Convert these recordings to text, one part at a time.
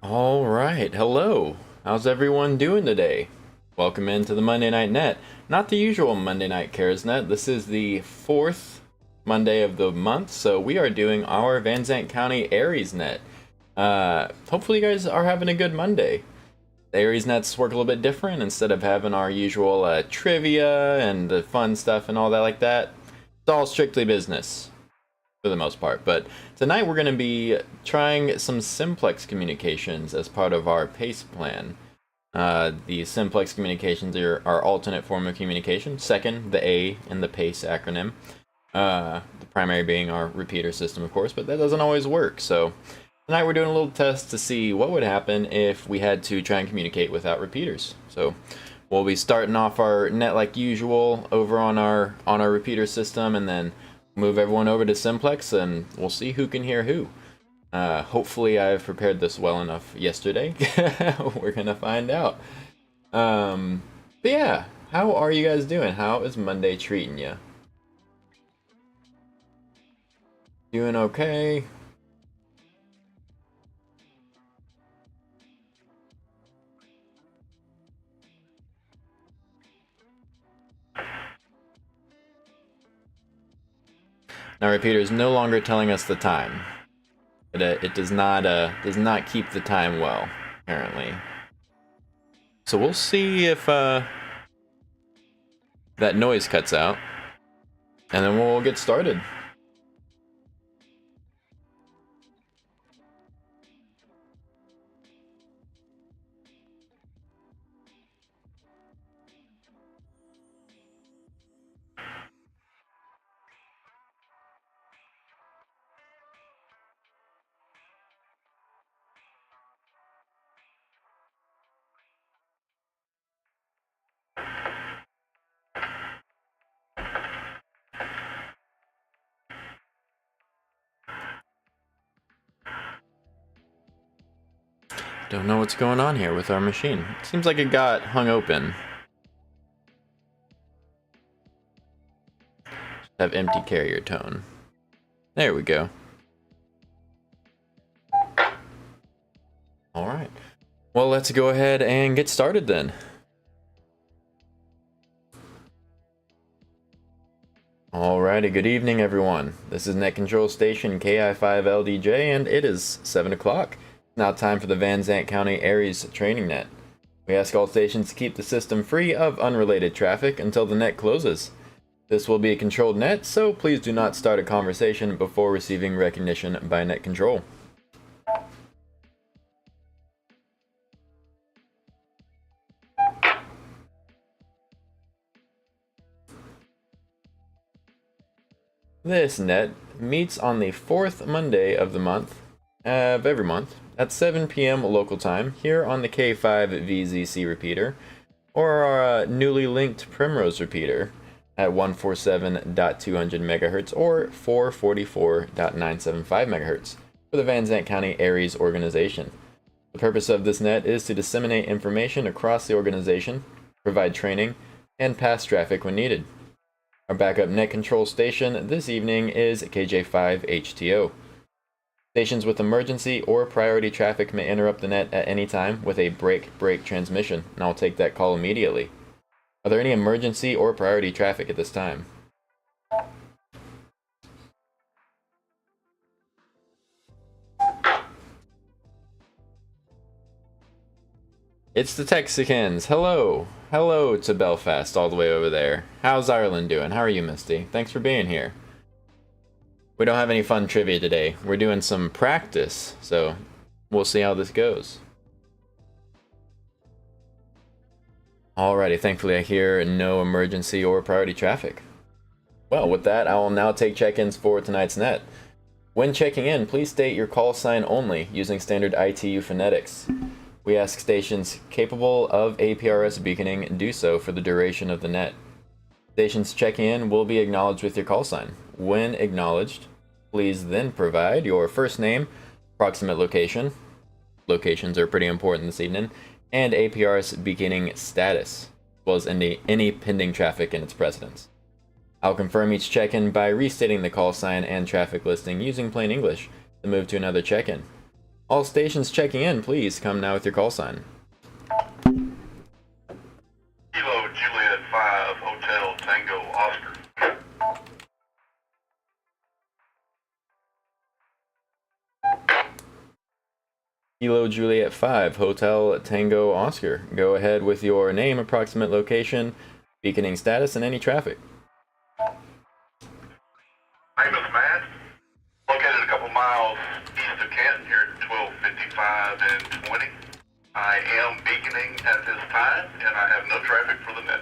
All right, hello. How's everyone doing today? Welcome into the Monday Night Net. Not the usual Monday Night Cares Net. This is the fourth Monday of the month, so we are doing our Van Zandt County Aries Net. Hopefully you guys are having a good Monday. The Aries Nets work a little bit different. Instead of having our usual trivia and the fun stuff and all that like that, it's all strictly business for the most part. But tonight we're going to be trying some simplex communications as part of our PACE plan. The simplex communications are our alternate form of communication. Second, the A in the PACE acronym. The primary being our repeater system, of course, but that doesn't always work. So tonight we're doing a little test to see what would happen if we had to try and communicate without repeaters. So we'll be starting off our net like usual over on our repeater system, and then move everyone over to simplex, and we'll see who can hear who. Hopefully I've prepared this well enough yesterday. We're gonna find out. But yeah, how are you guys doing? How is Monday treating you? Doing okay? Now repeater is no longer telling us the time. It does not keep the time well, apparently. So we'll see if that noise cuts out, and then we'll get started. Don't know what's going on here with our machine. It seems like it got hung open. Have empty carrier tone. There we go. Alright. Well, let's go ahead and get started then. Alrighty, good evening everyone. This is Net Control Station KI5LDJ, and it is 7 o'clock. Now time for the Van Zandt County Aries Training Net. We ask all stations to keep the system free of unrelated traffic until the net closes. This will be a controlled net, so please do not start a conversation before receiving recognition by net control. This net meets on the fourth Monday of the month, of every month, at 7 p.m. local time, here on the K5VZC repeater, or our newly linked Primrose repeater at 147.200 MHz or 444.975 MHz for the Van Zandt County Aries organization. The purpose of this net is to disseminate information across the organization, provide training, and pass traffic when needed. Our backup net control station this evening is KJ5HTO. Stations with emergency or priority traffic may interrupt the net at any time with a break transmission, and I'll take that call immediately. Are there any emergency or priority traffic at this time? It's the Texicans. Hello. Hello to Belfast all the way over there. How's Ireland doing? How are you, Misty? Thanks for being here. We don't have any fun trivia today. We're doing some practice, so we'll see how this goes. Alrighty, thankfully I hear no emergency or priority traffic. Well, with that, I will now take check-ins for tonight's net. When checking in, please state your call sign only using standard ITU phonetics. We ask stations capable of APRS beaconing do so for the duration of the net. Stations checking in will be acknowledged with your call sign. When acknowledged, please then provide your first name, approximate location, locations are pretty important this evening, and APRS beaconing status, as well as any pending traffic in its precedence. I'll confirm each check-in by restating the call sign and traffic listing using plain English to move to another check-in. All stations checking in, please come now with your call sign. Kilo Juliet 5, Hotel Tango Oscar. Kilo Juliet 5, Hotel Tango Oscar. Go ahead with your name, approximate location, beaconing status, and any traffic. My name is Matt. Located a couple miles east of Canton here at 12:55 and 20. I am beaconing at this time, and I have no traffic for the net.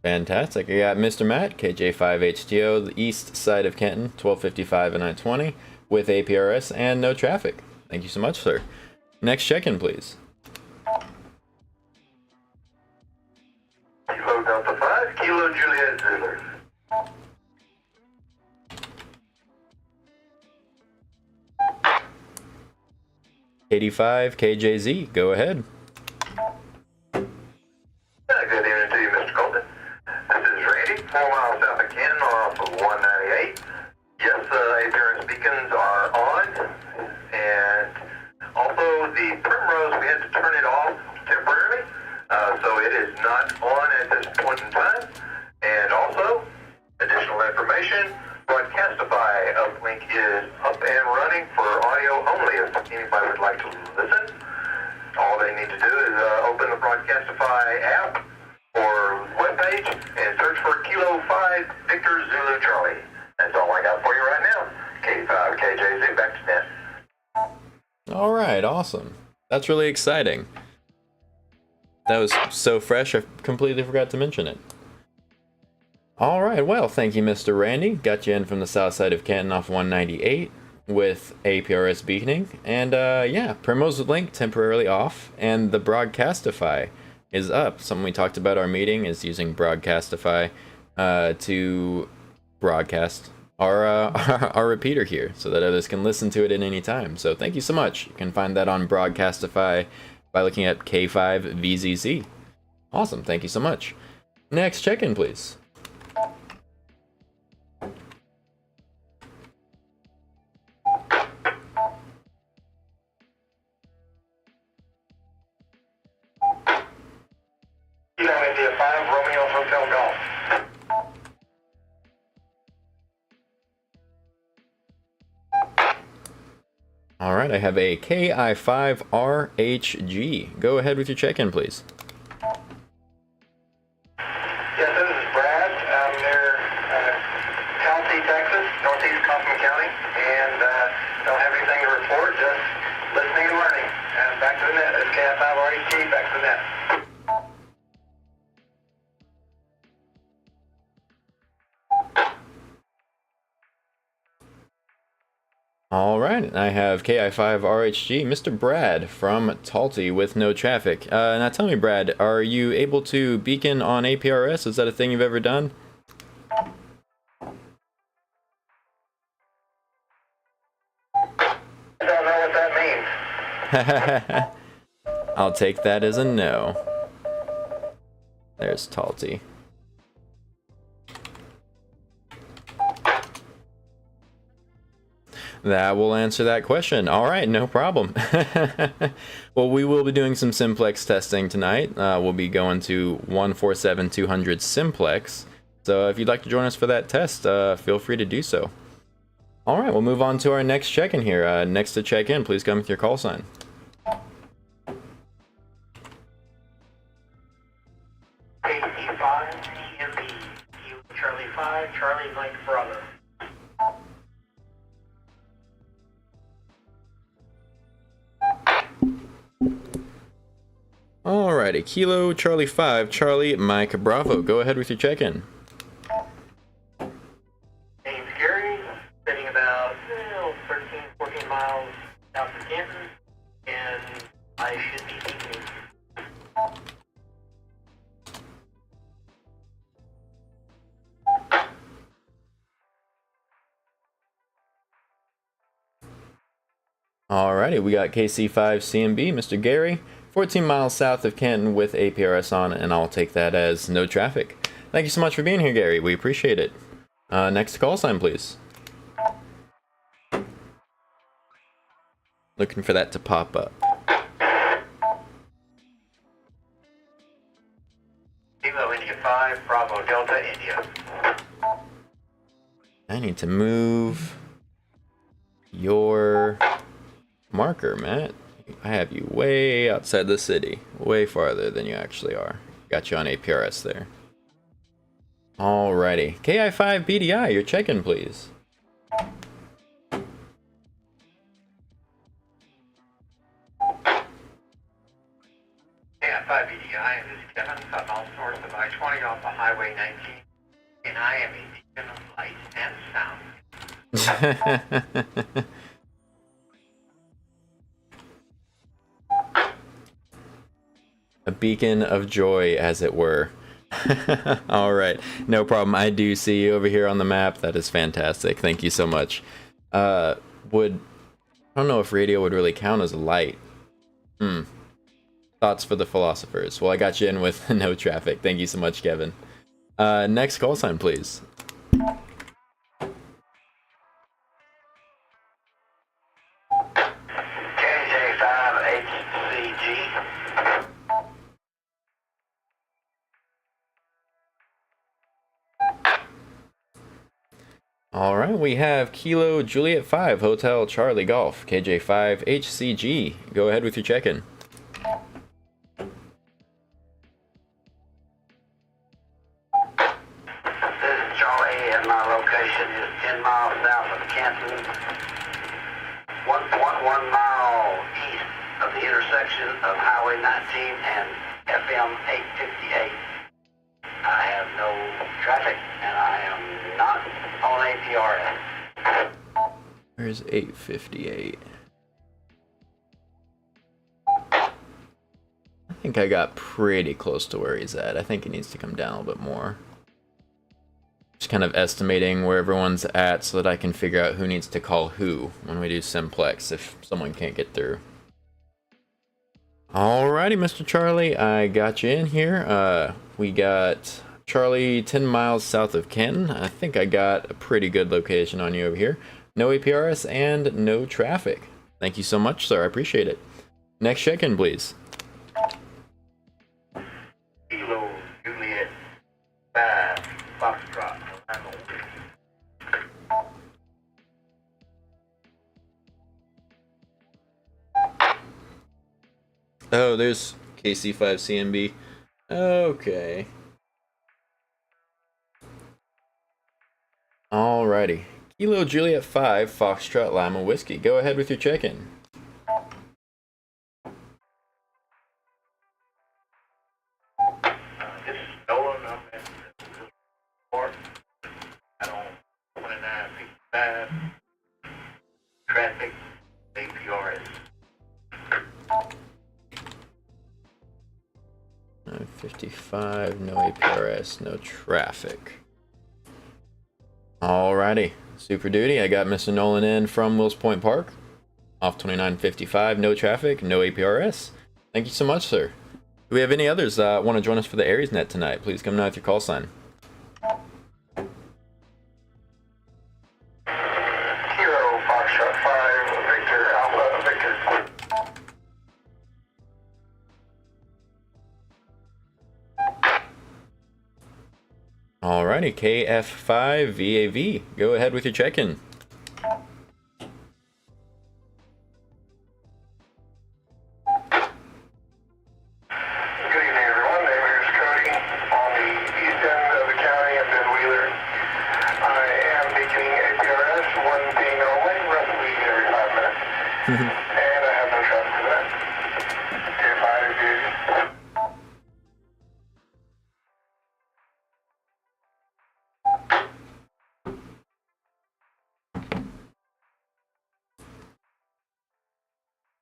Fantastic. I got Mr. Matt, KJ5HTO, the east side of Canton, 12:55 and 9:20, with APRS and no traffic. Thank you so much, sir. Next check-in, please. Kilo Delta 5, Kilo Juliet Zulu. KD5, KJZ, go ahead. Good evening to you, Mr. Colton. This is Randy, 4 miles south of Canton off of 198. Yes, APRS beacons are on, and also the primrose, we had to turn it off temporarily, so it is not on at this point in time. And also, additional information, Broadcastify uplink is up and running for audio only if anybody would like to listen. All they need to do is open the Broadcastify app or webpage and search for Kilo 5 Victor Zulu Charlie. That's all I got for you right now. K5 KJZ, back to net. All right, awesome. That's really exciting. That was so fresh, I completely forgot to mention it. All right, well, thank you, Mr. Randy. Got you in from the south side of Canton off 198 with APRS beaconing. And yeah, Primrose link temporarily off, and the Broadcastify is up. Something we talked about our meeting is using Broadcastify to broadcast our our repeater here so that others can listen to it at any time. So thank you so much. You can find that on Broadcastify by looking at K5VZZ. Awesome, thank you so much. Next check-in, please. Kilo India 5, Romeo Hotel Golf. All right, I have a KI5RHG. Go ahead with your check-in, please. Yes, this is Brad. I'm near Canton, Texas, northeast Kaufman County, and don't have anything to report, just listening and learning. And back to the net. It's KI5RHG, back to the net. All right, I have KI5RHG, Mr. Brad from Talty with no traffic. Now tell me, Brad, are you able to beacon on APRS? Is that a thing you've ever done? I don't know what that means. I'll take that as a no. There's Talty. That will answer that question. All right, no problem. Well, we will be doing some simplex testing tonight. We'll be going to 147-200 simplex. So if you'd like to join us for that test, feel free to do so. All right, we'll move on to our next check-in here. Next to check in, please come with your call sign. AC5, CMB, Charlie 5, Charlie Mike Bravo. Alrighty, Kilo Charlie 5, Charlie Mike Bravo. Go ahead with your check-in. Name's Gary, sitting about 13, 14 miles south of Canton, and I should be beating. Alrighty, we got KC5CMB, Mr. Gary, 14 miles south of Canton with APRS on, and I'll take that as no traffic. Thank you so much for being here, Gary. We appreciate it. Next call sign, please. Looking for that to pop up. Kilo India 5, Bravo Delta India. I need to move your marker, Matt. I have you way outside the city, way farther than you actually are. Got you on APRS there. Alrighty. KI5 BDI, your check-in, please. KI5 BDI, this is Kevin, southbound source of I-20 off of Highway 19, and I am a beacon of light and sound. A beacon of joy, as it were. Alright, no problem. I do see you over here on the map. That is fantastic. Thank you so much. I don't know if radio would really count as a light. Thoughts for the philosophers. Well, I got you in with no traffic. Thank you so much, Kevin. Next call sign, please. KJ5HCG. Alright, we have Kilo Juliet 5, Hotel Charlie Golf, KJ5 HCG. Go ahead with your check-in. This is Charlie, and my location is 10 miles south of Canton, 1.1 mile east of the intersection of Highway 19 and FM 858. I have no traffic, and I am not on APRS. Where's 858? I think I got pretty close to where he's at. I think he needs to come down a little bit more. Just kind of estimating where everyone's at so that I can figure out who needs to call who when we do simplex if someone can't get through. Alrighty, Mr. Charlie, I got you in here. We got Charlie 10 miles south of Canton. I think I got a pretty good location on you over here. No APRS and no traffic. Thank you so much, sir. I appreciate it. Next check-in, please. Kilo Juliet 5, Foxtrot. Oh, there's KC5CMB. Okay. Alrighty. Kilo Juliet 5, Foxtrot Lima Whiskey. Go ahead with your check-in. This is Nolan. I'm in the report. I don't 2955. Traffic, APRS. 55, no APRS, no traffic. Alrighty. Super duty. I got Mr. Nolan in from Wills Point Park. Off 2955, no traffic, no APRS. Thank you so much, sir. Do we have any others that want to join us for the Aries Net tonight? Please come down with your call sign. Kilo Foxtrot 5, Victor Alpha, Victor. Alrighty, KF5 VAV. Go ahead with your check-in. Good evening, everyone. My name is Cody on the east end of the county of Midwheeler. I am beating APRS, one being only, roughly every 5 minutes. And I have no traffic for that. K5 VAV.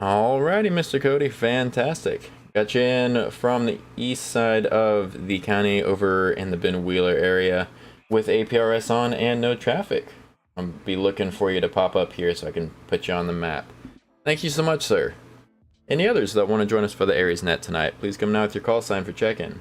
Alrighty, Mr. Cody, fantastic. Got you in from the east side of the county over in the Ben Wheeler area with APRS on and no traffic. I'll be looking for you to pop up here so I can put you on the map. Thank you so much, sir. Any others that want to join us for the Aries Net tonight, please come now with your call sign for check-in.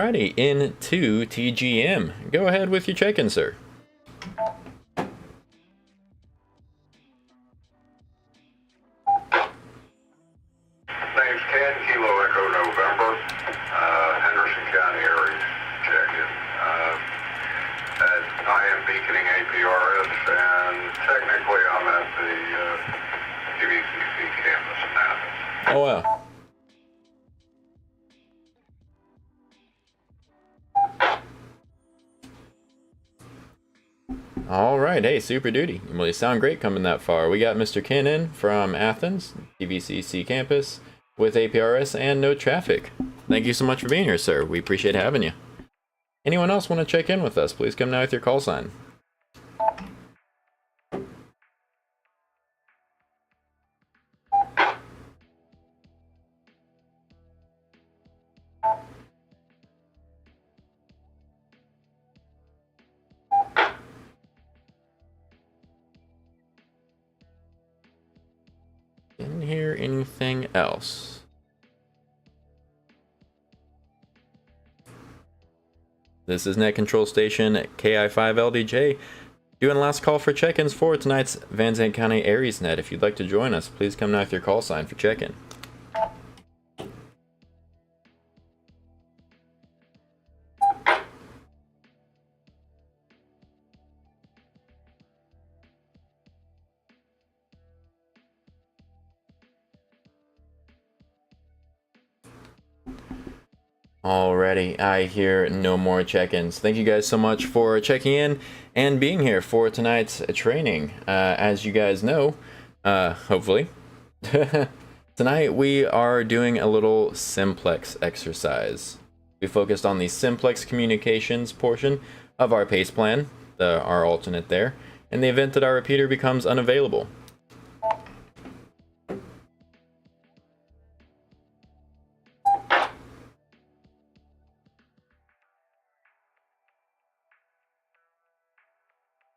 Alrighty, into TGM. Go ahead with your check-in, sir. Name's Ken, Kilo Echo November, Henderson County area check-in. I am beaconing APRS, and technically I'm at the TVCC campus in Athens. Oh, wow. All right, hey, super duty. Well, you sound great coming that far. We got Mr. Canton from Athens, TVCC campus, with APRS and no traffic. Thank you so much for being here, sir. We appreciate having you. Anyone else want to check in with us? Please come now with your call sign. Didn't hear anything else. This is Net Control Station KI5LDJ. Doing last call for check-ins for tonight's Van Zandt County Aries Net. If you'd like to join us, please come now with your call sign for check-in. Alrighty, I hear no more check-ins. Thank you guys so much for checking in and being here for tonight's training. As you guys know, hopefully, tonight we are doing a little simplex exercise. We focused on the simplex communications portion of our PACE plan, our alternate there, in the event that our repeater becomes unavailable.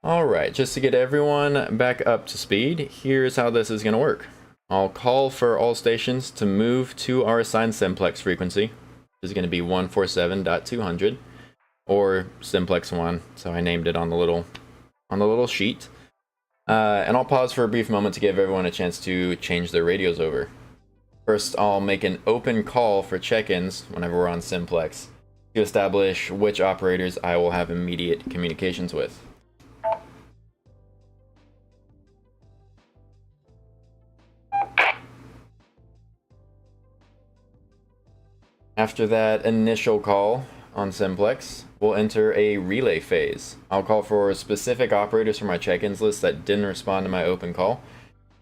Alright, just to get everyone back up to speed, here's how this is going to work. I'll call for all stations to move to our assigned simplex frequency, which is going to be 147.200, or simplex 1, so I named it on the little sheet. And I'll pause for a brief moment to give everyone a chance to change their radios over. First, I'll make an open call for check-ins whenever we're on simplex to establish which operators I will have immediate communications with. After that initial call on simplex, we'll enter a relay phase. I'll call for specific operators from my check-ins list that didn't respond to my open call.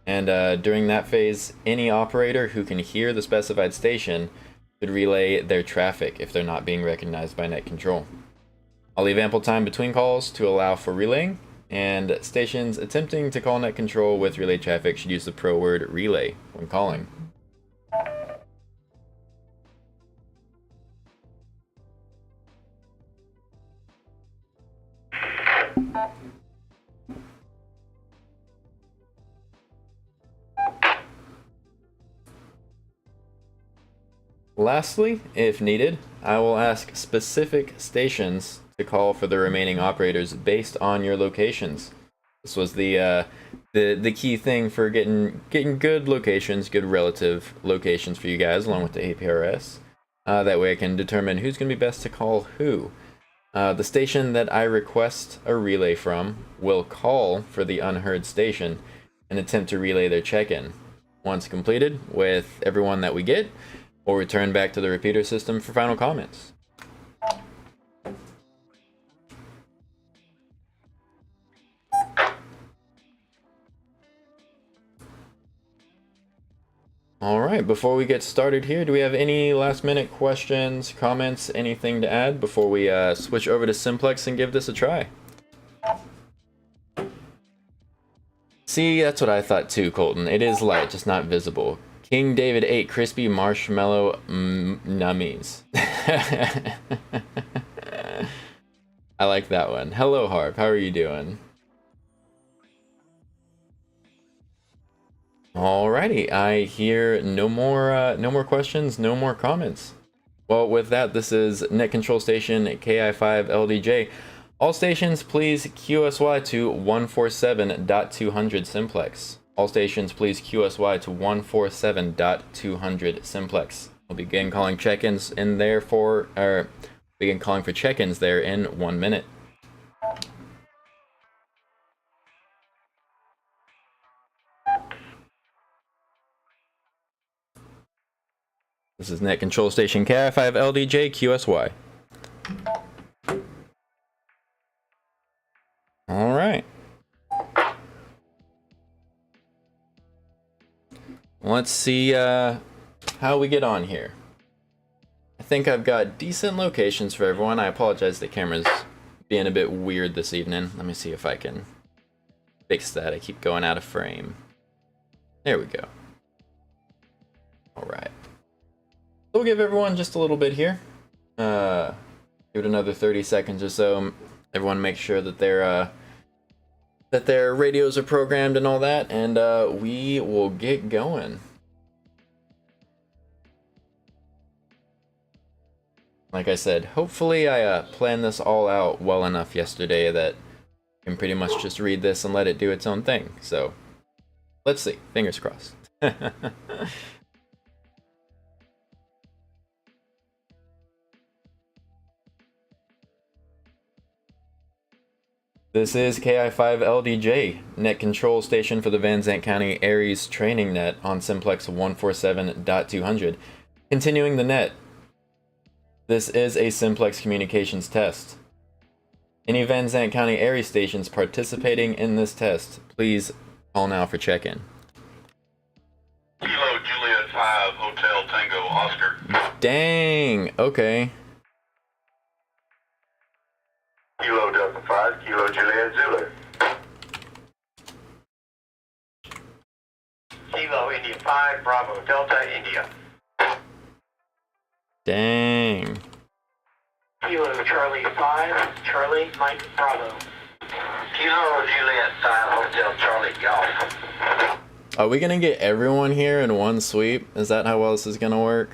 And during that phase, any operator who can hear the specified station should relay their traffic if they're not being recognized by net control. I'll leave ample time between calls to allow for relaying, and stations attempting to call net control with relay traffic should use the pro word relay when calling. Lastly, if needed, I will ask specific stations to call for the remaining operators based on your locations. This was the key thing for getting good locations, good relative locations for you guys, along with the APRS. That way I can determine who's going to be best to call who. The station that I request a relay from will call for the unheard station and attempt to relay their check-in. Once completed with everyone that we get, we'll return back to the repeater system for final comments. Alright, before we get started here, do we have any last minute questions, comments, anything to add before we switch over to simplex and give this a try? See, that's what I thought too, Colton. It is light, just not visible. King David ate crispy marshmallow nummies. I like that one. Hello, Harp. How are you doing? Alrighty, I hear no more questions, no more comments. Well, with that, this is Net Control Station KI5LDJ. All stations, please QSY to 147.200 simplex. All stations, please QSY to 147.200 simplex. We'll begin calling check-ins in there begin calling for check-ins there in 1 minute. This is Net Control Station KI5LDJ QSY. All right. Let's see how we get on here. I think I've got decent locations for everyone. I apologize, the camera's being a bit weird this evening. Let me see if I can fix that. I keep going out of frame. There we go. All right. We'll give everyone just a little bit here. Give it another 30 seconds or so. Everyone make sure that their radios are programmed and all that, and we will get going. Like I said, hopefully I planned this all out well enough yesterday that I can pretty much just read this and let it do its own thing. So, let's see. Fingers crossed. This is KI5LDJ, net control station for the Van Zandt County Aries training net on simplex 147.200. Continuing the net. This is a simplex communications test. Any Van Zandt County Aries stations participating in this test, please call now for check-in. Kilo Juliet 5, Hotel Tango Oscar. Dang, okay. Kilo Delta 5, Kilo Juliet Zulu. Kilo India 5, Bravo Delta India. Dang. Kilo Charlie 5, Charlie Mike Bravo. Kilo Juliet 5, Hotel Charlie Golf. Are we gonna get everyone here in one sweep? Is that how well this is gonna work?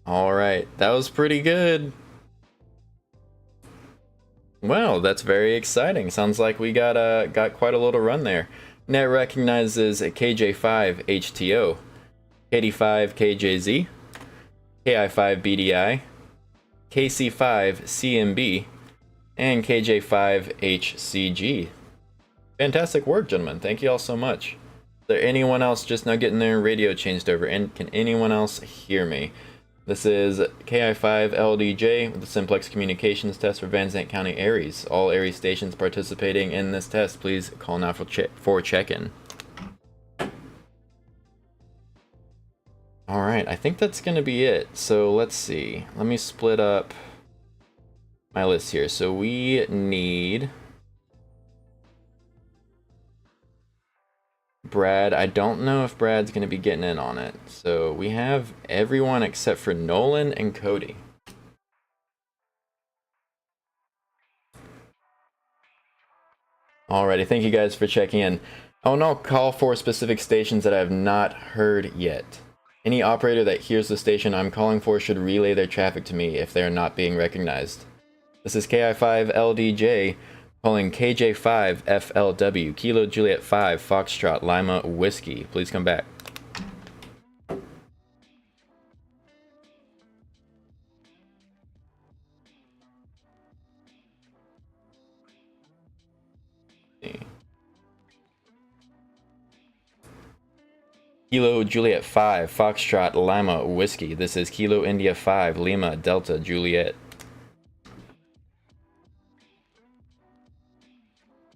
Alright, that was pretty good. Well, that's very exciting. Sounds like we got quite a little run there. Net recognizes KJ5 HTO, KD5 KJZ, KI5 BDI, KC5 CMB, and KJ5 HCG. Fantastic work, gentlemen. Thank you all so much. Is there anyone else just now getting their radio changed over? And can anyone else hear me? This is KI5LDJ with the simplex communications test for Van Zandt County Aries. All Aries stations participating in this test, please call now for check-in. Alright, I think that's going to be it. So let's see. Let me split up my list here. So we need Brad. I don't know if Brad's going to be getting in on it. So we have everyone except for Nolan and Cody. Alrighty, thank you guys for checking in. I will now call for specific stations that I have not heard yet. Any operator that hears the station I'm calling for should relay their traffic to me if they are not being recognized. This is KI5LDJ calling KJ5 FLW, Kilo Juliet 5 Foxtrot Lima Whiskey. Please come back. Kilo Juliet 5 Foxtrot Lima Whiskey. This is Kilo India 5 Lima Delta Juliet.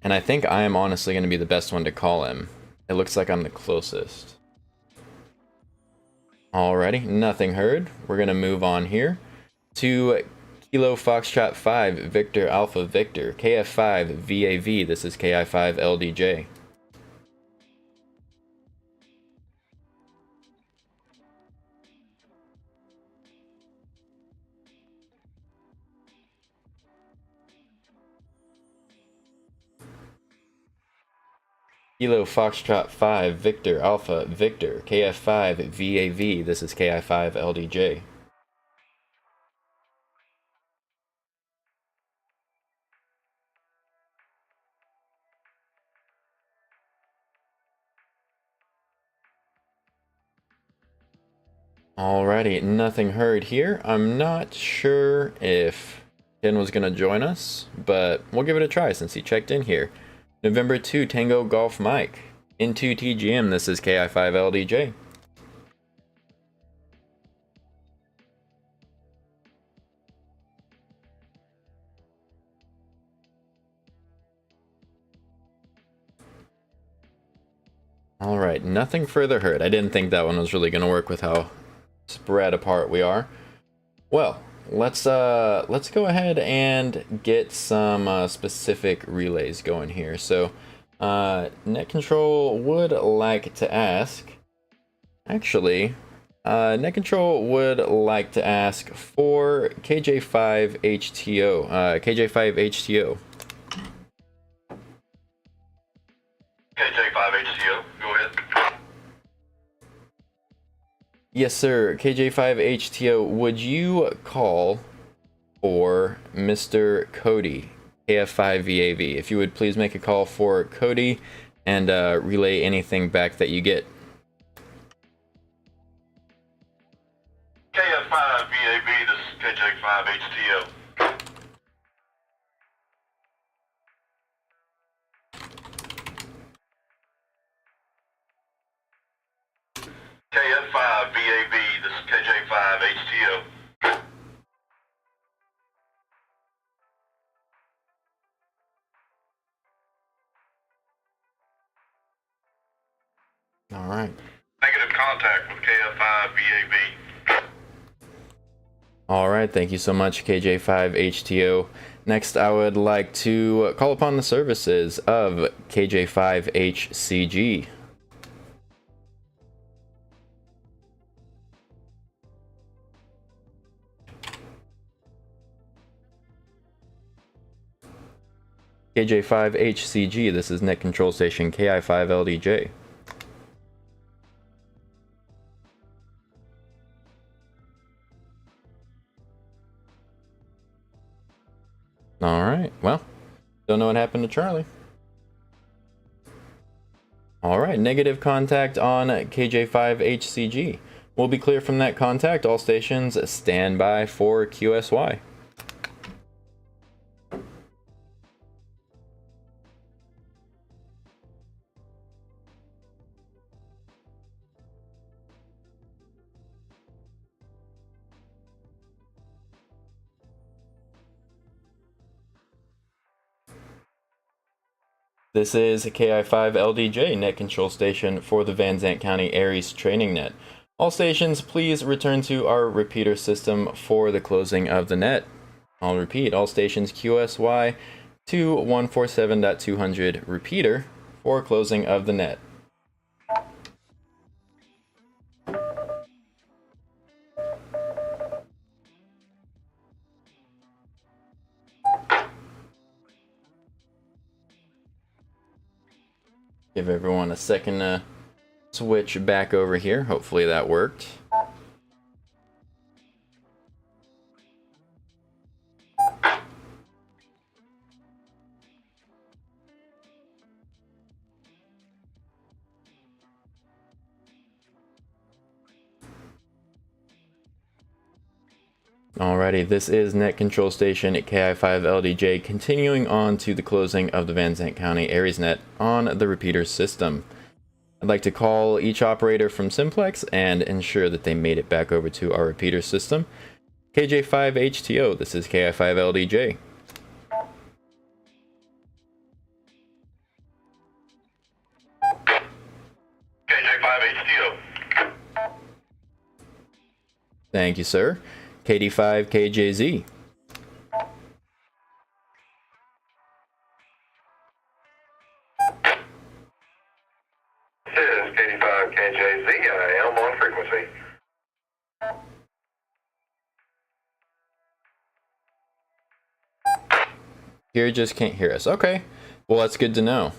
And I think I am honestly going to be the best one to call him. It looks like I'm the closest. Alrighty, nothing heard. We're going to move on here to Kilo Foxtrot 5 Victor Alpha Victor KF5 VAV. This is KI5LDJ. Kilo Foxtrot 5 Victor Alpha Victor KF5 VAV. This is KI5 LDJ. Alrighty, nothing heard here. I'm not sure if Ken was going to join us, but we'll give it a try since he checked in here. November 2 Tango Golf Mike. Into TGM, this is KI5 LDJ. Alright, nothing further heard. I didn't think that one was really going to work with how spread apart we are. Well, let's go ahead and get some specific relays going here. So Net Control would like to ask, actually, Net Control would like to ask for KJ5 HTO. KJ5 HTO. KJ5 HCO, go ahead. Yes, sir. KJ5 HTO, would you call for Mr. Cody, KF5 VAV? If you would please make a call for Cody and relay anything back that you get. KF5 VAB, this is KJ5 HTO. KF5 VAB, this is KJ5 HTO. All right. Negative contact with KF5 VAB. All right. Thank you so much, KJ5 HTO. Next, I would like to call upon the services of KJ5 HCG. KJ5 HCG, this is Net Control Station KI5 LDJ. Alright, well, don't know what happened to Charlie. Alright, negative contact on KJ5 HCG. We'll be clear from that contact. All stations stand by for QSY. This is KI5 LDJ, Net Control Station for the Van Zandt County Aries Training Net. All stations, please return to our repeater system for the closing of the net. I'll repeat, all stations QSY to 147.200 repeater for closing of the net. Give everyone a second to switch back over here. Hopefully that worked. Alrighty, this is Net Control Station at KI5 LDJ, continuing on to the closing of the Van Zandt County Aries Net on the repeater system. I'd like to call each operator from Simplex and ensure that they made it back over to our repeater system. KJ5 HTO, this is KI5 LDJ. KJ5 HTO. Thank you, sir. KD5 KJZ. This is KD5 KJZ. I am on frequency. Here just can't hear us. Okay. Well, that's good to know.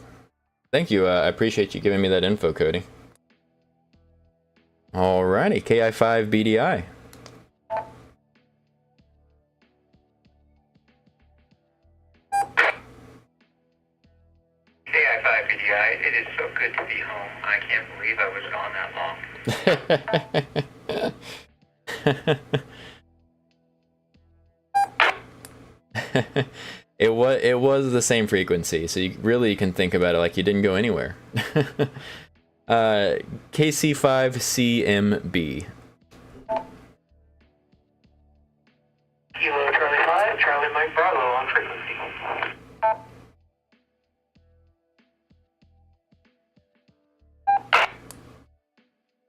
Thank you. I appreciate you giving me that info, Cody. Alrighty, KI5 BDI. KI5 BDI, it is so good to be home. I can't believe I was gone that long. It was the same frequency, so you really can think about it like you didn't go anywhere. KC5CMB. Kilo Charlie 5, Charlie Mike Bravo on frequency.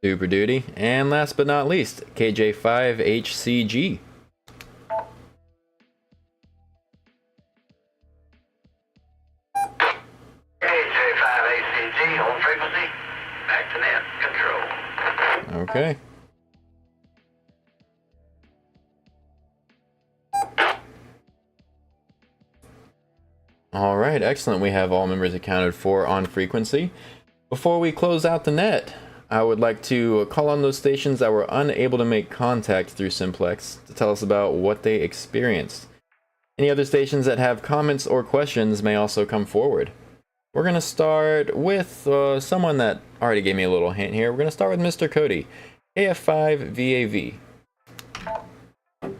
Super duty. And last but not least, KJ5HCG. KJ5ACG on frequency. Back to net control. Okay. All right, excellent. We have all members accounted for on frequency. Before we close out the net, I would like to call on those stations that were unable to make contact through Simplex to tell us about what they experienced. Any other stations that have comments or questions may also come forward. We're going to start with someone that already gave me a little hint here. We're going to start with Mr. Cody, AF5VAV. Well,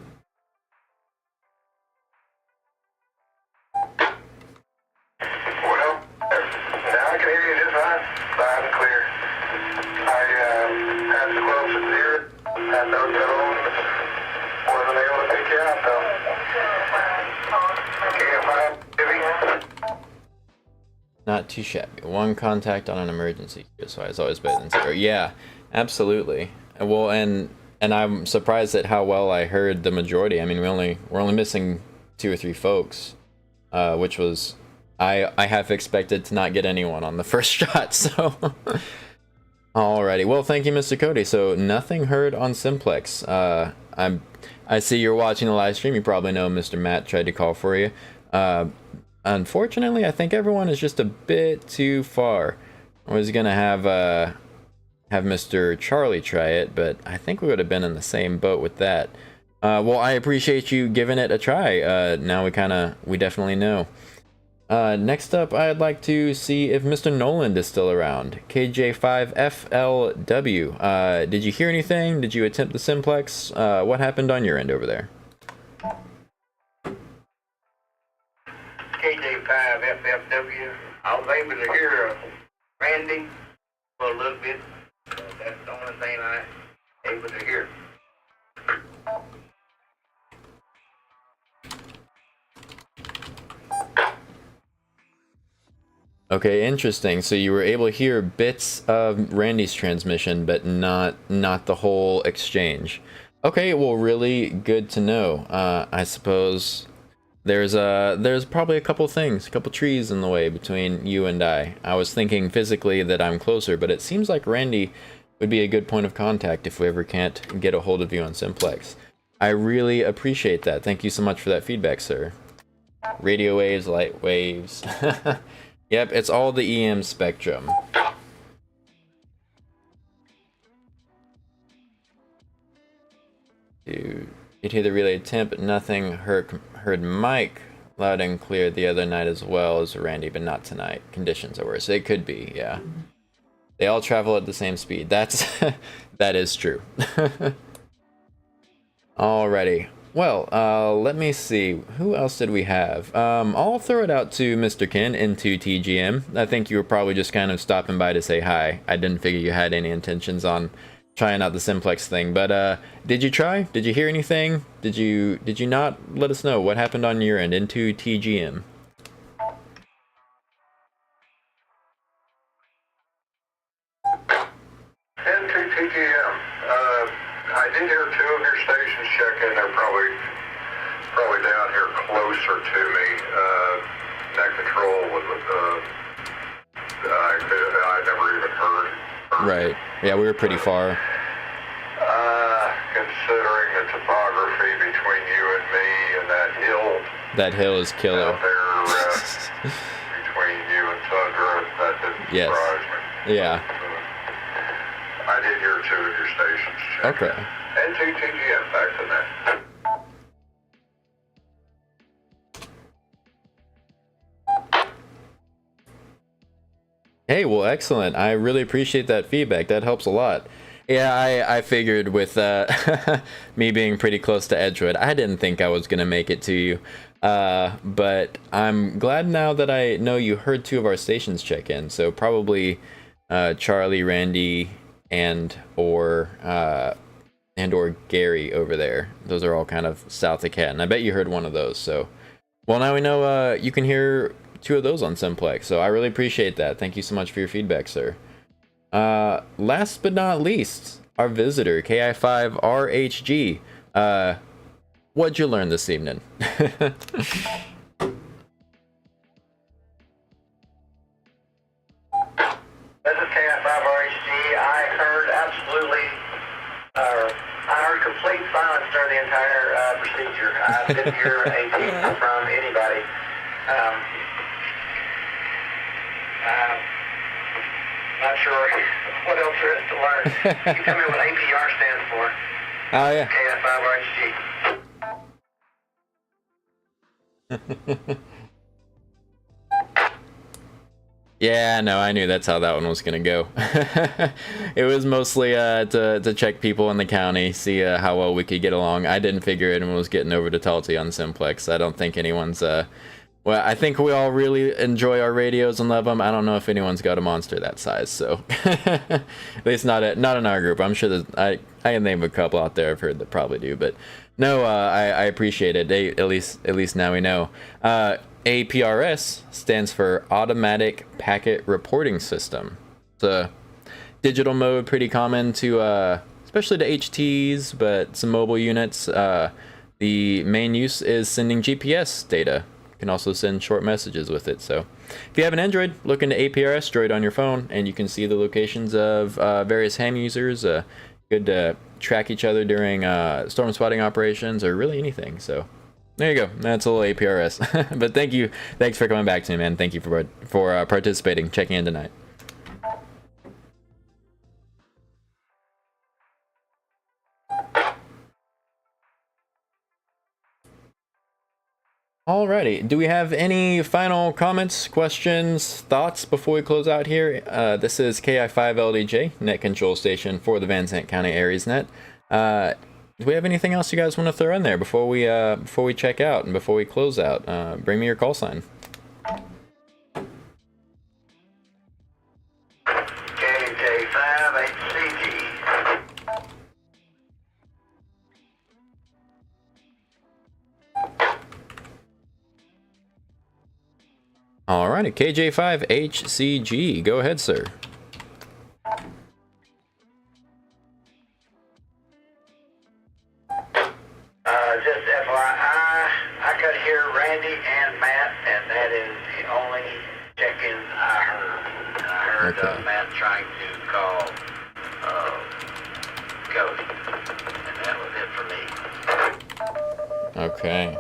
now I can hear you just fine. Loud and clear. I had to close it here. Had no tone. Wasn't able to pick you out though. KF5, Not too shabby. One contact on an emergency, so it's always better than zero. Yeah, absolutely. Well, and I'm surprised at how well I heard the majority. I mean, we're only missing 2 or 3 folks, which was I half expected to not get anyone on the first shot. So, alrighty. Well, thank you, Mr. Cody. So nothing heard on Simplex. I see you're watching the live stream. You probably know Mr. Matt tried to call for you. Unfortunately, I think everyone is just a bit too far. I was gonna have Mr. Charlie try it, but I think we would have been in the same boat with that. Well, I appreciate you giving it a try. Now we definitely know. Next up, I'd like to see if Mr. Noland is still around. KJ5FLW. Did you hear anything? Did you attempt the Simplex? What happened on your end over there? KJ5FFW. I was able to hear Randy for a little bit. That's the only thing I was able to hear. Okay, interesting. So you were able to hear bits of Randy's transmission, but not the whole exchange. Okay, well, really good to know. I suppose there's probably a couple trees in the way between you and I. I was thinking physically that I'm closer, but it seems like Randy would be a good point of contact if we ever can't get a hold of you on Simplex. I really appreciate that. Thank you so much for that feedback, sir. Radio waves, light waves. Yep, it's all the EM spectrum. Dude, you'd hear the relay temp, but nothing. Heard Mike loud and clear the other night as well as Randy, but not tonight. Conditions are worse. It could be, yeah. They all travel at the same speed. That is true. Alrighty. Well, let me see. Who else did we have? I'll throw it out to Mr. Ken into TGM. I think you were probably just kind of stopping by to say hi. I didn't figure you had any intentions on trying out the Simplex thing. But did you try? Did you hear anything? Did you not? Let us know what happened on your end into TGM. Into TGM. I did hear 2 of your stations check in. They're probably down here closer to me. Net control was I never even heard. Right. Yeah, we were pretty far. Considering the topography between you and me and that hill. That hill is killer. Out there between you and Sandra, that didn't Yes. surprised me. Yeah. I did hear 2 of your stations. Check Okay. it. And 2 TGM, back to that. Hey, well, excellent. I really appreciate that feedback. That helps a lot. Yeah, I figured with me being pretty close to Edgewood, I didn't think I was going to make it to you. But I'm glad now that I know you heard 2 of our stations check in. So probably Charlie, Randy, or Gary over there. Those are all kind of south of Canton. I bet you heard one of those. So, well, now we know you can hear 2 of those on Simplex. So I really appreciate that. Thank you so much for your feedback, sir. Last but not least, our visitor, KI5RHG. What'd you learn this evening? This is KF5RHG. I heard complete silence during the entire procedure. I didn't hear a peep from anybody. Not sure what else there is to learn. You tell me what APR stands for. Oh, yeah. KF5RHG. Yeah, no, I knew that's how that one was gonna go. It was mostly to check people in the county, see how well we could get along. I didn't figure anyone was getting over to Talty on Simplex. I don't think anyone's well, I think we all really enjoy our radios and love them. I don't know if anyone's got a monster that size, so at least not in our group. I'm sure that I can name a couple out there I've heard that probably do, but no, I appreciate it. At least now we know. APRS stands for Automatic Packet Reporting System. It's a digital mode, pretty common to especially to HTs, but some mobile units. The main use is sending GPS data. You can also send short messages with it. So if you have an Android, look into APRS Droid on your phone, and you can see the locations of various ham users. Good to track each other during storm spotting operations or really anything. So there you go. That's a little APRS. But thanks for coming back to me, man. Thank you for participating, checking in tonight. Alrighty, do we have any final comments, questions, thoughts before we close out here? This is KI5LDJ, net control station for the Van Zandt County AriesNet. Do we have anything else you guys want to throw in there before we check out and before we close out? Bring me your call sign. KJ5HCG. Alrighty, KJ5HCG. Go ahead, sir. Just FYI, I could hear Randy and Matt, and that is the only check-in I heard. And I heard Okay. Matt trying to call Cody, and that was it for me. Okay.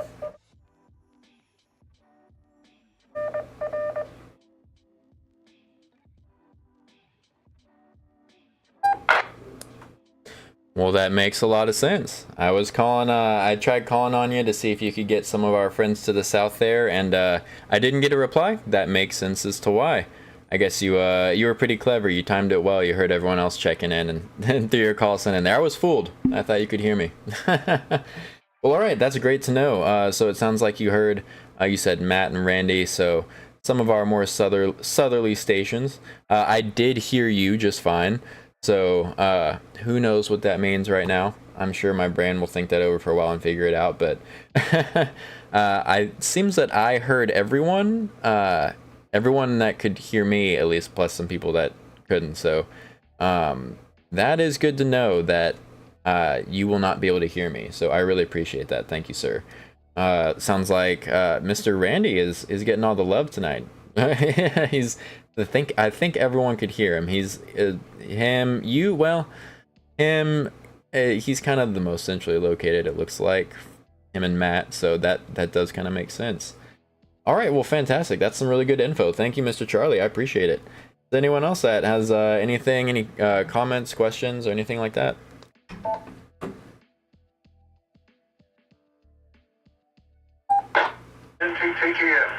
Well, that makes a lot of sense. I was calling, I tried calling on you to see if you could get some of our friends to the south there, and I didn't get a reply. That makes sense as to why. I guess you were pretty clever. You timed it well. You heard everyone else checking in, and then threw your call sign in there. I was fooled. I thought you could hear me. Well, all right. That's great to know. So it sounds like you heard, you said Matt and Randy, so some of our more southerly stations. I did hear you just fine. So who knows what that means right now. I'm sure my brain will think that over for a while and figure it out. But it seems that I heard everyone that could hear me, at least, plus some people that couldn't. So that is good to know that you will not be able to hear me. So I really appreciate that. Thank you, sir. Sounds like Mr. Randy is getting all the love tonight. I think everyone could hear him. He's he's kind of the most centrally located, it looks like, him and Matt, so that does kind of make sense. All right, well, fantastic. That's some really good info. Thank you, Mr. Charlie. I appreciate it. Is anyone else that has anything, any comments, questions, or anything like that? NTTGM.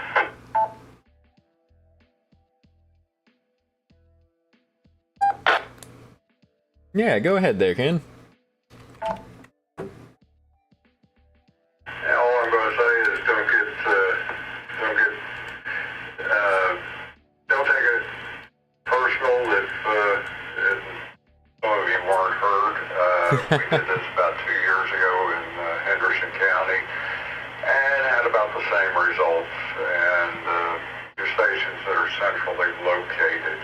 Yeah, go ahead there, Ken. All I'm going to say is don't take it personal if some of you weren't heard. We did this about 2 years ago in Henderson County and had about the same results. And your stations that are centrally located,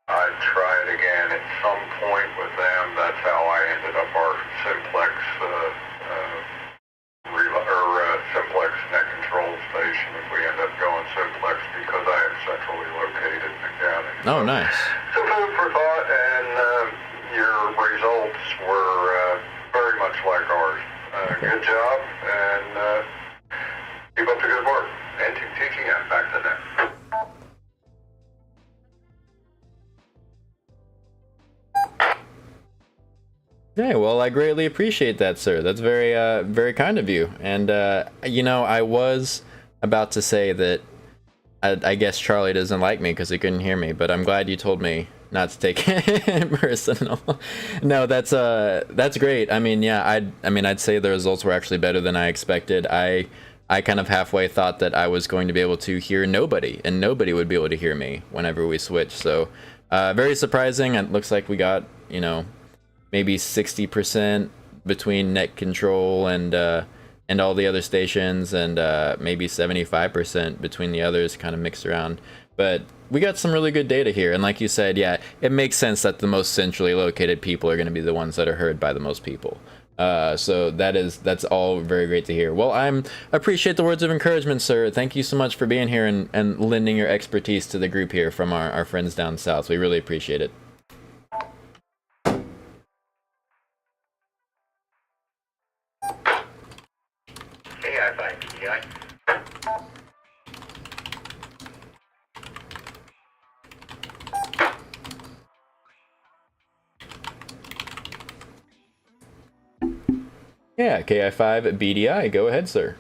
I'd try it again at some point with them. That's how I ended up our simplex simplex net control station. If we end up going simplex, because I am centrally located in the county. Oh, nice. So food for thought, and your results were very much like ours. Good job, and keep up the good work. And teaching us back to that. Yeah, well, I greatly appreciate that, sir. That's very, very kind of you. And, you know, I was about to say that I guess Charlie doesn't like me because he couldn't hear me, but I'm glad you told me not to take it personal. No, that's great. I mean, yeah, I'd say the results were actually better than I expected. I kind of halfway thought that I was going to be able to hear nobody, and nobody would be able to hear me whenever we switched. So, very surprising. It looks like we got, you know, maybe 60% between net control and all the other stations, and maybe 75% between the others, kind of mixed around. But we got some really good data here, and like you said, yeah, it makes sense that the most centrally located people are going to be the ones that are heard by the most people. So that's all very great to hear. Well, I appreciate the words of encouragement, sir. Thank you so much for being here and lending your expertise to the group here from our friends down south. We really appreciate it. Yeah, KI5 BDI, go ahead, sir.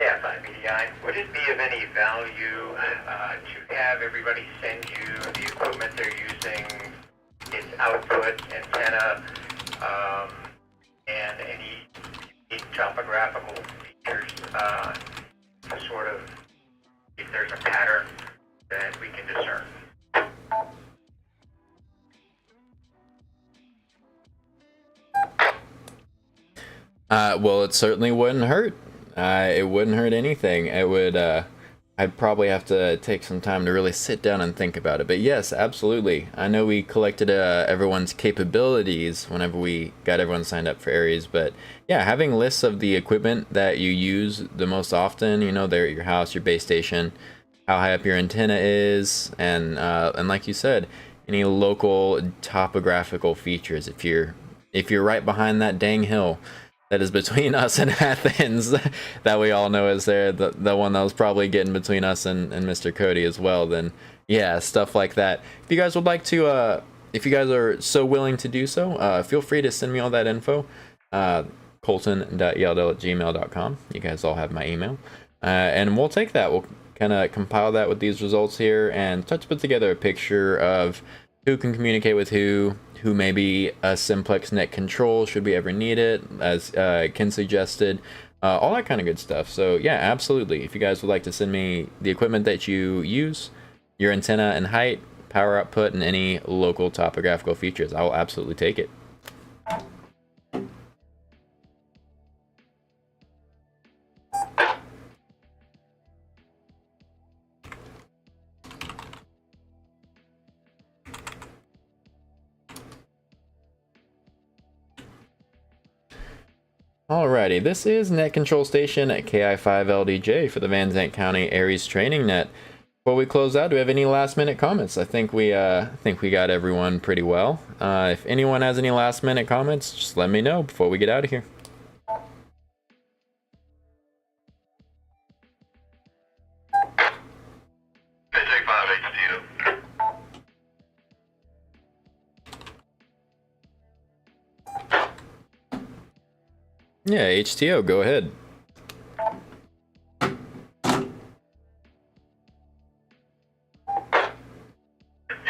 Yeah, fine, BDI. Would it be of any value to have everybody send you the equipment they're using, its output, antenna, and any unique topographical features to sort of, if there's a pattern that we can discern? Well, it certainly wouldn't hurt. It wouldn't hurt anything. It would, I'd probably have to take some time to really sit down and think about it. But yes, absolutely. I know we collected everyone's capabilities whenever we got everyone signed up for Aries, but yeah, having lists of the equipment that you use the most often, you know, there at your house, your base station, how high up your antenna is, and like you said, any local topographical features. If you're right behind that dang hill that is between us and Athens, that we all know is there, the one that was probably getting between us and Mr. Cody as well, then yeah, stuff like that. If you guys would like to, if you guys are so willing to do so, feel free to send me all that info. Colton.yeldell@gmail.com. You guys all have my email. And we'll take that. We'll kind of compile that with these results here and try to put together a picture of who can communicate with who may be a simplex net control should we ever need it, as Ken suggested, all that kind of good stuff. So yeah, absolutely. If you guys would like to send me the equipment that you use, your antenna and height, power output, and any local topographical features, I will absolutely take it. Alrighty, this is Net Control Station at KI5LDJ for the Van Zandt County Aries Training Net. Before we close out, do we have any last minute comments? I think we got everyone pretty well. If anyone has any last minute comments, just let me know before we get out of here. Yeah, HTO, go ahead. Yeah,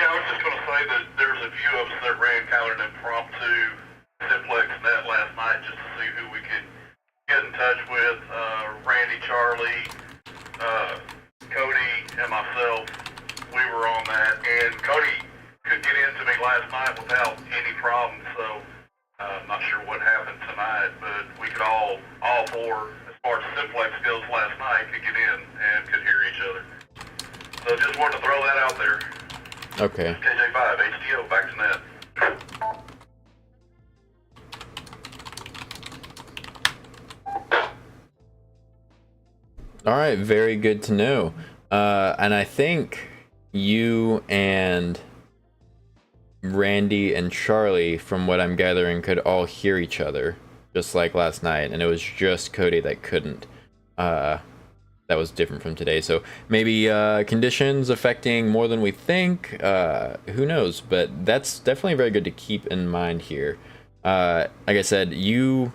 I was just going to say that there's a few of us that ran kind of an impromptu simplex net last night just to see who we could get in touch with. Randy, Charlie, Cody, and myself, we were on that. And Cody could get into me last night without any problem, so I'm not sure what happened tonight, but we could all four, as far as simplex goes last night, could get in and could hear each other. So just wanted to throw that out there. Okay. KJ5, HTO, back to net. All right, very good to know. And I think you and Randy and Charlie, from what I'm gathering, could all hear each other, just like last night, and it was just Cody that couldn't. That was different from today, so maybe conditions affecting more than we think. Who knows? But that's definitely very good to keep in mind here. Like I said, you,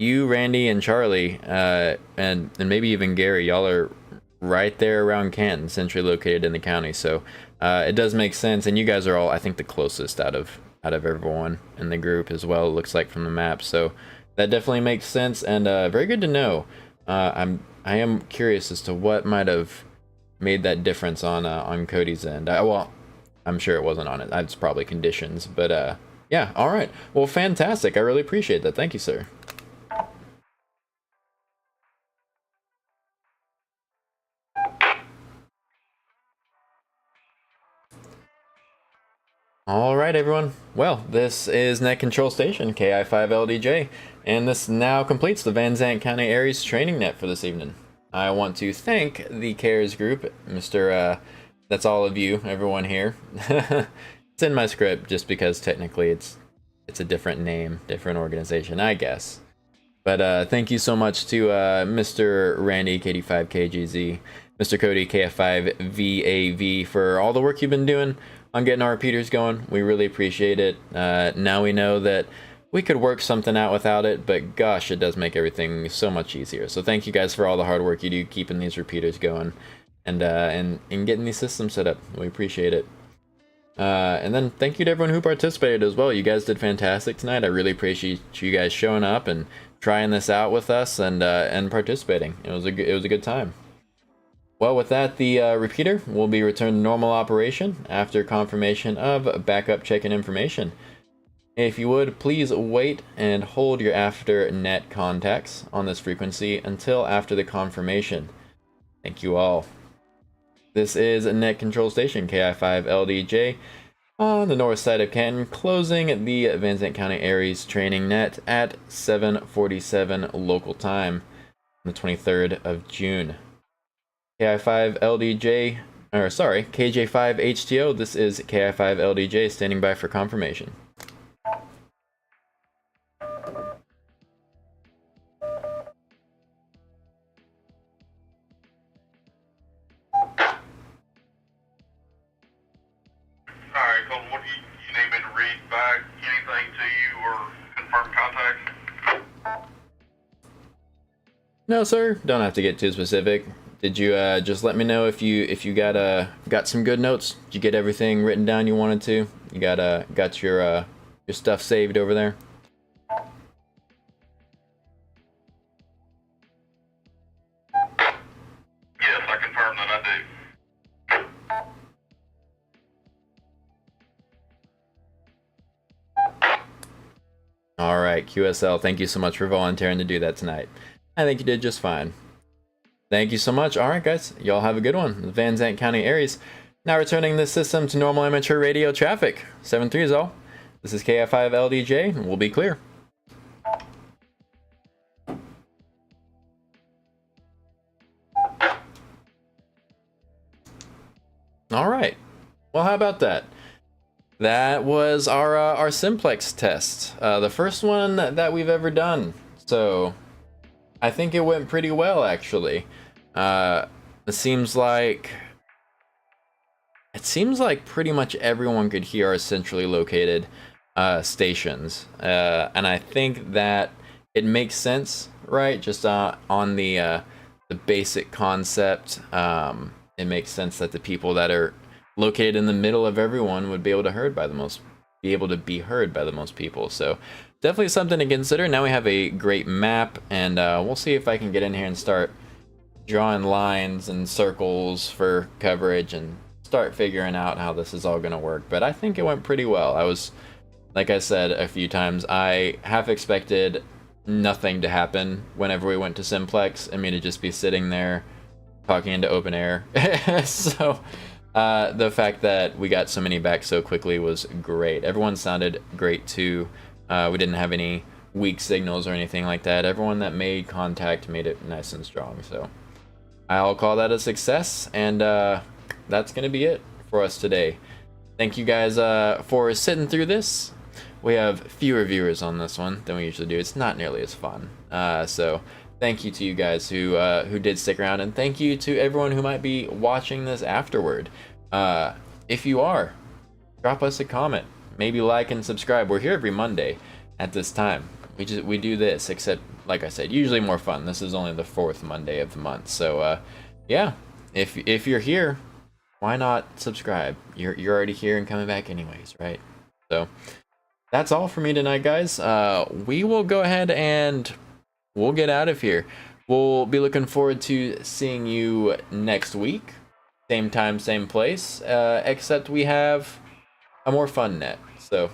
Randy, and Charlie, and maybe even Gary, y'all are right there around Canton, centrally located in the county. So it does make sense, and you guys are all, I think, the closest out of everyone in the group as well. It looks like from the map, so that definitely makes sense, and very good to know. I am curious as to what might have made that difference on Cody's end. Well, I'm sure it wasn't on it. It's probably conditions, but yeah. All right. Well, fantastic. I really appreciate that. Thank you, sir. All right, everyone. Well, this is Net Control Station, KI5LDJ, and this now completes the Van Zandt County Aries training net for this evening. I want to thank the CARES group, that's all of you, everyone here. It's in my script just because technically it's a different name, different organization, I guess. But thank you so much to Mr. Randy, KD5KGZ, Mr. Cody, KF5VAV, for all the work you've been doing on getting our repeaters going. We really appreciate it. Now we know that we could work something out without it, but gosh, it does make everything so much easier. So thank you guys for all the hard work you do keeping these repeaters going and getting these systems set up. We appreciate it. And then thank you to everyone who participated as well. You guys did fantastic tonight. I really appreciate you guys showing up and trying this out with us and participating. It was a good time. Well, with that, the repeater will be returned to normal operation after confirmation of backup check-in information. If you would, please wait and hold your after net contacts on this frequency until after the confirmation. Thank you all. This is Net Control Station, KI5LDJ, on the north side of Canton, closing the Van Zandt County Aries training net at 7:47 local time on the 23rd of June. KI5LDJ, KJ5HTO, this is KI5LDJ standing by for confirmation. Alright, Colton, what do you need me to read back anything to you or confirm contact? No, sir, don't have to get too specific. Did you just let me know if you got some good notes? Did you get everything written down you wanted to? You got your stuff saved over there? Yes, I confirm that I do. All right, QSL, thank you so much for volunteering to do that tonight. I think you did just fine. Thank you so much. All right, guys, y'all have a good one. The Van Zandt County Aries now returning this system to normal amateur radio traffic. 7-3 is all. This is KF5LDJ, and we'll be clear. All right. Well, how about that? That was our simplex test, the first one that we've ever done. So I think it went pretty well, actually. It seems like pretty much everyone could hear our centrally located stations, and I think that it makes sense, right? Just on the basic concept, it makes sense that the people that are located in the middle of everyone would be able to be heard by the most people. So definitely something to consider. Now we have a great map, and we'll see if I can get in here and start drawing lines and circles for coverage and start figuring out how this is all going to work. But I think it went pretty well. Like I said a few times, I half expected nothing to happen whenever we went to Simplex, and me to just be sitting there talking into open air. So the fact that we got so many back so quickly was great. Everyone sounded great too. We didn't have any weak signals or anything like that. Everyone that made contact made it nice and strong. So I'll call that a success, and that's going to be it for us today. Thank you guys for sitting through this. We have fewer viewers on this one than we usually do. It's not nearly as fun. So thank you to you guys who did stick around, and thank you to everyone who might be watching this afterward. If you are, drop us a comment. Maybe like and subscribe. We're here every Monday at this time. We do this, except like I said, usually more fun. This is only the 4th Monday of the month. So yeah, if you're here, why not subscribe? You're already here and coming back anyways, right? So that's all for me tonight, guys. We will go ahead and we'll get out of here. We'll be looking forward to seeing you next week. Same time, same place, except we have a more fun net. So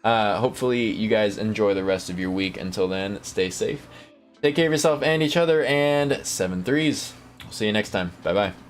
hopefully you guys enjoy the rest of your week. Until then, stay safe. Take care of yourself and each other, and 7 threes. See you next time. Bye-bye.